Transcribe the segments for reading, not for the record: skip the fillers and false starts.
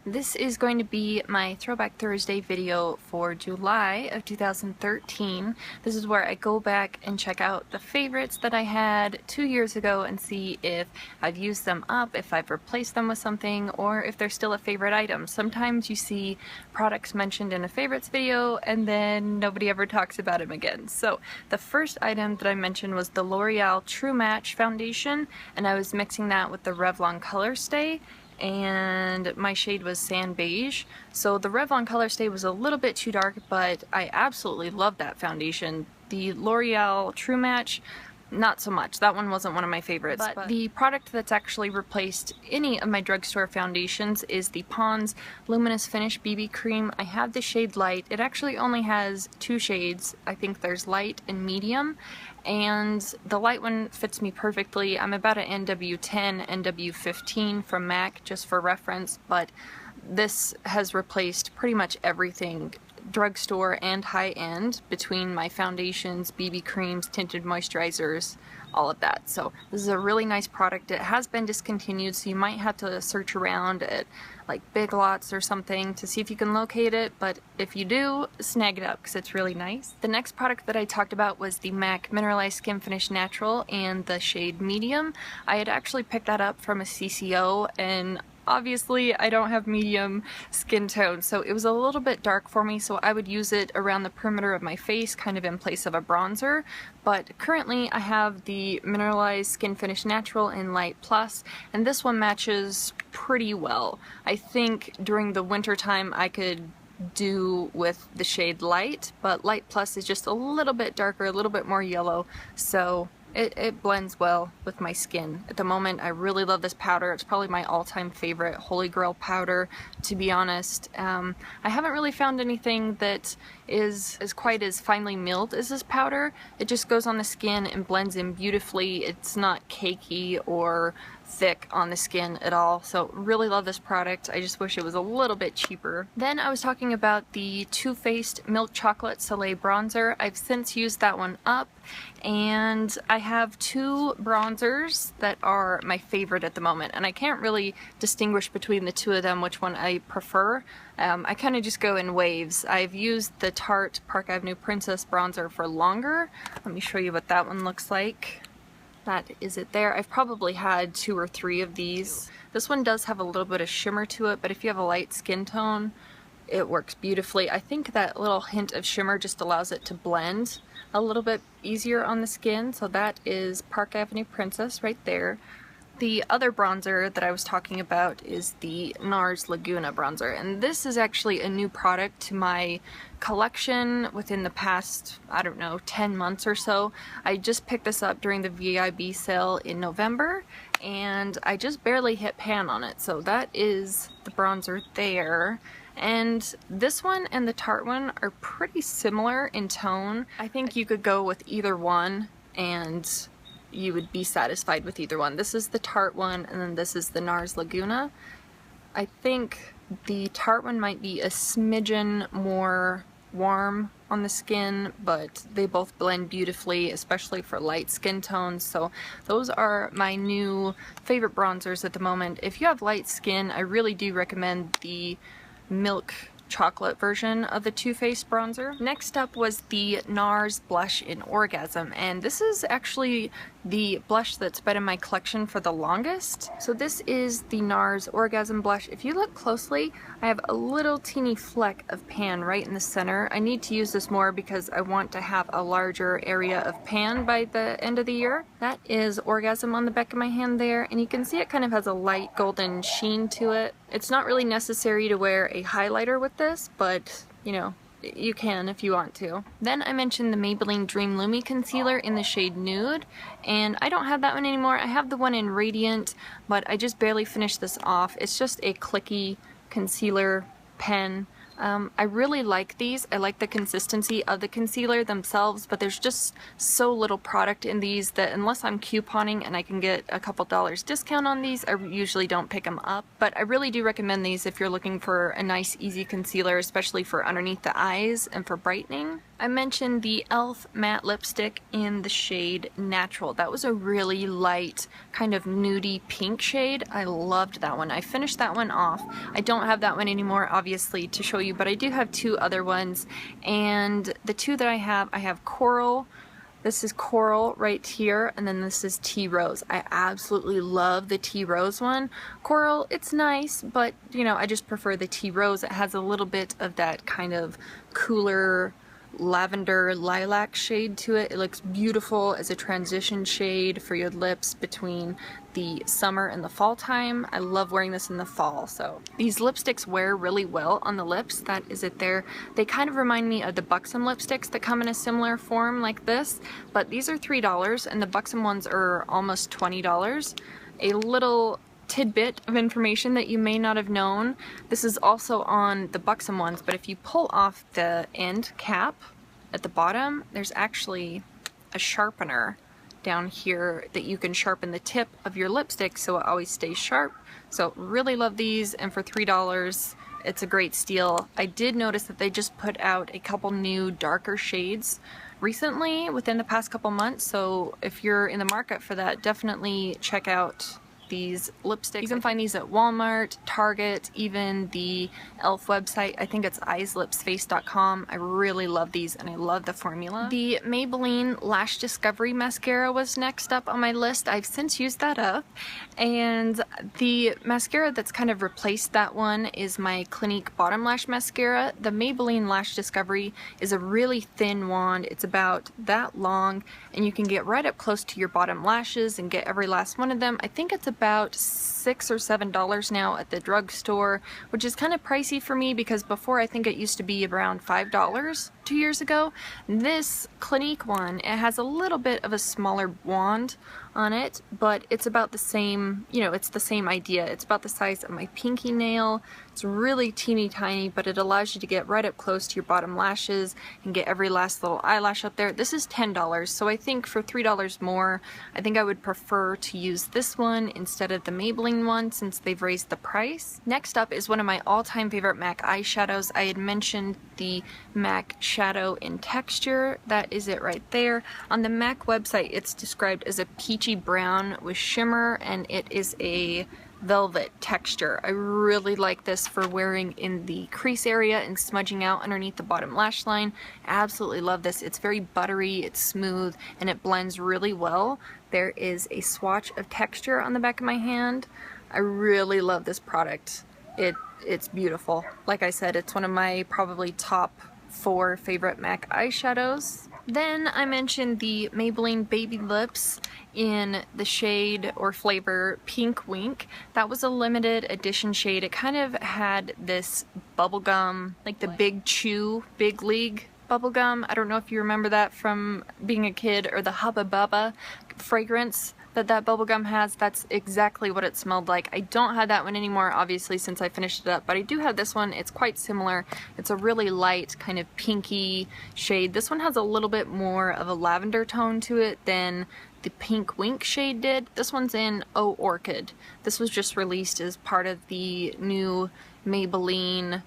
This is going to be my Throwback Thursday video for July of 2013. This is where I go back and check out the favorites that I had 2 years ago and see if I've used them up, if I've replaced them with something, or if they're still a favorite item. Sometimes you see products mentioned in a favorites video and then nobody ever talks about them again. So the first item that I mentioned was the L'Oreal True Match foundation, and I was mixing that with the Revlon Color Stay, and my shade was Sand Beige. So the Revlon Color Stay was a little bit too dark, but I absolutely love that foundation. The L'Oreal True Match, not so much. That one wasn't one of my favorites. But the product that's actually replaced any of my drugstore foundations is the Pond's Luminous Finish BB Cream. I have the shade Light. It actually only has 2 shades. I think there's Light and Medium. And the light one fits me perfectly. I'm about an NW10, NW15 from MAC, just for reference, but this has replaced pretty much everything drugstore and high-end between my foundations, BB creams, tinted moisturizers, all of that. So this is a really nice product. It has been discontinued, so you might have to search around at like Big Lots or something to see if you can locate it, but if you do, snag it up because it's really nice. The next product that I talked about was the MAC Mineralized Skin Finish Natural and the shade Medium. I had actually picked that up from a CCO, and obviously I don't have medium skin tone, so it was a little bit dark for me, so I would use it around the perimeter of my face, kind of in place of a bronzer. But currently I have the Mineralized Skin Finish Natural in Light Plus, and this one matches pretty well. I think during the winter time I could do with the shade Light, but Light Plus is just a little bit darker, a little bit more yellow, so it blends well with my skin. At the moment, I really love this powder. It's probably my all-time favorite Holy Grail powder, to be honest. I haven't really found anything that is quite as finely milled as this powder. It just goes on the skin and blends in beautifully. It's not cakey or thick on the skin at all, so really love this product. I just wish it was a little bit cheaper. Then I was talking about the Too Faced Milk Chocolate Soleil Bronzer. I've since used that one up, and I have 2 bronzers that are my favorite at the moment, and I can't really distinguish between the 2 of them which one I prefer. I kind of just go in waves. I've used the Tarte Park Avenue Princess bronzer for longer. Let me show you what that one looks like. That is it there. I've probably had 2 or 3 of these. This one does have a little bit of shimmer to it, but if you have a light skin tone, it works beautifully. I think that little hint of shimmer just allows it to blend a little bit easier on the skin. So that is Park Avenue Princess right there. The other bronzer that I was talking about is the NARS Laguna bronzer, and this is actually a new product to my collection within the past, I don't know, 10 months or so. I just picked this up during the VIB sale in November, and I just barely hit pan on it. So that is the bronzer there. And this one and the Tarte one are pretty similar in tone. I think you could go with either one and you would be satisfied with either one. This is the Tarte one, and then this is the NARS Laguna. I think the Tarte one might be a smidgen more warm on the skin, but they both blend beautifully, especially for light skin tones. So those are my new favorite bronzers at the moment. If you have light skin, I really do recommend the milk chocolate version of the Too Faced bronzer. Next up was the NARS blush in Orgasm, and this is actually the blush that's been in my collection for the longest. So this is the NARS Orgasm blush. If you look closely, I have a little teeny fleck of pan right in the center. I need to use this more because I want to have a larger area of pan by the end of the year. That is Orgasm on the back of my hand there, and you can see it kind of has a light golden sheen to it. It's not really necessary to wear a highlighter with this, but you know, you can if you want to. Then I mentioned the Maybelline Dream Lumi Concealer in the shade Nude, and I don't have that one anymore. I have the one in Radiant, but I just barely finished this off. It's just a clicky concealer pen. I really like these. I like the consistency of the concealer themselves, but there's just so little product in these that unless I'm couponing and I can get a couple dollars discount on these, I usually don't pick them up. But I really do recommend these if you're looking for a nice easy concealer, especially for underneath the eyes and for brightening. I mentioned the e.l.f. matte lipstick in the shade Natural. That was a really light, kind of nudie pink shade. I loved that one. I finished that one off. I don't have that one anymore, obviously, to show you, but I do have two other ones. And the two that I have Coral. This is Coral right here, and then this is Tea Rose. I absolutely love the Tea Rose one. Coral, it's nice, but, you know, I just prefer the Tea Rose. It has a little bit of that kind of cooler lavender lilac shade to it. It looks beautiful as a transition shade for your lips between the summer and the fall time. I love wearing this in the fall. So these lipsticks wear really well on the lips. That is it there. They kind of remind me of the Buxom lipsticks that come in a similar form like this, but these are $3 and the Buxom ones are almost $20. A little tidbit of information that you may not have known. This is also on the Buxom ones, but if you pull off the end cap at the bottom, there's actually a sharpener down here that you can sharpen the tip of your lipstick so it always stays sharp. So really love these, and for $3 it's a great steal. I did notice that they just put out a couple new darker shades recently within the past couple months, so if you're in the market for that, definitely check out these lipsticks. You can find these at Walmart, Target, even the e.l.f. website. I think it's eyeslipsface.com. I really love these and I love the formula. The Maybelline Lash Discovery Mascara was next up on my list. I've since used that up, and the mascara that's kind of replaced that one is my Clinique Bottom Lash Mascara. The Maybelline Lash Discovery is a really thin wand. It's about that long, and you can get right up close to your bottom lashes and get every last one of them. I think it's about $6 or $7 now at the drugstore, which is kind of pricey for me because before I think it used to be around $5 2 years ago. This Clinique one, it has a little bit of a smaller wand on it, but it's about the same, you know, it's the same idea. It's about the size of my pinky nail. It's really teeny tiny, but it allows you to get right up close to your bottom lashes and get every last little eyelash up there. This is $10, so I think for $3 more, I think I would prefer to use this one instead of the Maybelline one since they've raised the price. Next up is one of my all-time favorite MAC eyeshadows. I had mentioned the MAC Shadow in Texture. That is it right there. On the MAC website, it's described as a peachy brown with shimmer, and it is a velvet texture. I really like this for wearing in the crease area and smudging out underneath the bottom lash line. Absolutely love this. It's very buttery, it's smooth, and it blends really well. There is a swatch of texture on the back of my hand. I really love this product. It's beautiful. Like I said, it's one of my probably top 4 favorite MAC eyeshadows. Then I mentioned the Maybelline Baby Lips in the shade or flavor Pink Wink. That was a limited edition shade. It kind of had this bubblegum, like the Big Chew, Big League bubblegum. I don't know if you remember that from being a kid, or the Hubba Bubba fragrance that bubblegum has. That's exactly what it smelled like. I don't have that one anymore, obviously, since I finished it up, but I do have this one. It's quite similar. It's a really light, kind of pinky shade. This one has a little bit more of a lavender tone to it than the Pink Wink shade did. This one's in Oh Orchid. This was just released as part of the new Maybelline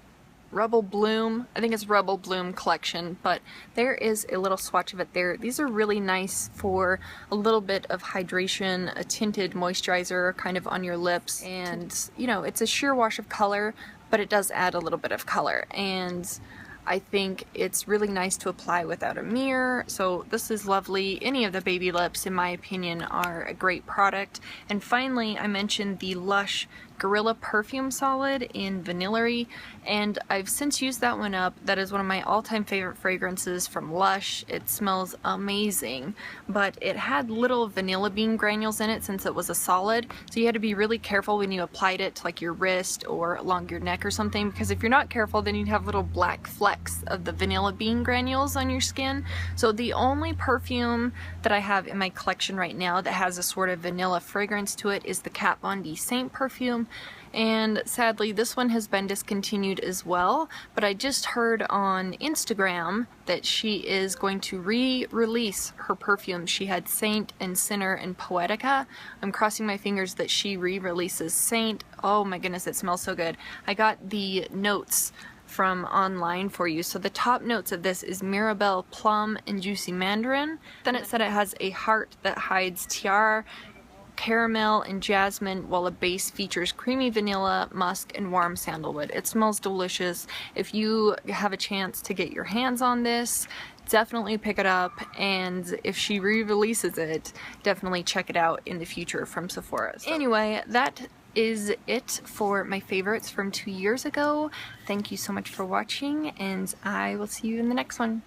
Rebel Bloom, I think it's Rebel Bloom collection, but there is a little swatch of it there. These are really nice for a little bit of hydration, a tinted moisturizer kind of on your lips, and you know, it's a sheer wash of color, but it does add a little bit of color, and I think it's really nice to apply without a mirror. So this is lovely. Any of the baby lips, in my opinion, are a great product. And finally, I mentioned the Lush Gorilla Perfume Solid in Vanillary, and I've since used that one up. That is one of my all-time favorite fragrances from Lush. It smells amazing, but it had little vanilla bean granules in it since it was a solid, so you had to be really careful when you applied it to like your wrist or along your neck or something, because if you're not careful, then you'd have little black flecks of the vanilla bean granules on your skin. So the only perfume that I have in my collection right now that has a sort of vanilla fragrance to it is the Kat Von D Saint perfume. And sadly, this one has been discontinued as well, but I just heard on Instagram that she is going to re-release her perfume. She had Saint and Sinner and Poetica. I'm crossing my fingers that she re-releases Saint. Oh my goodness, it smells so good. I got the notes from online for you. So the top notes of this is Mirabelle Plum and Juicy Mandarin. Then it said it has a heart that hides tiara, caramel and jasmine, while a base features creamy vanilla, musk, and warm sandalwood. It smells delicious. If you have a chance to get your hands on this, definitely pick it up, and if she re-releases it, definitely check it out in the future from Sephora. So anyway, that is it for my favorites from 2 years ago. Thank you so much for watching, and I will see you in the next one.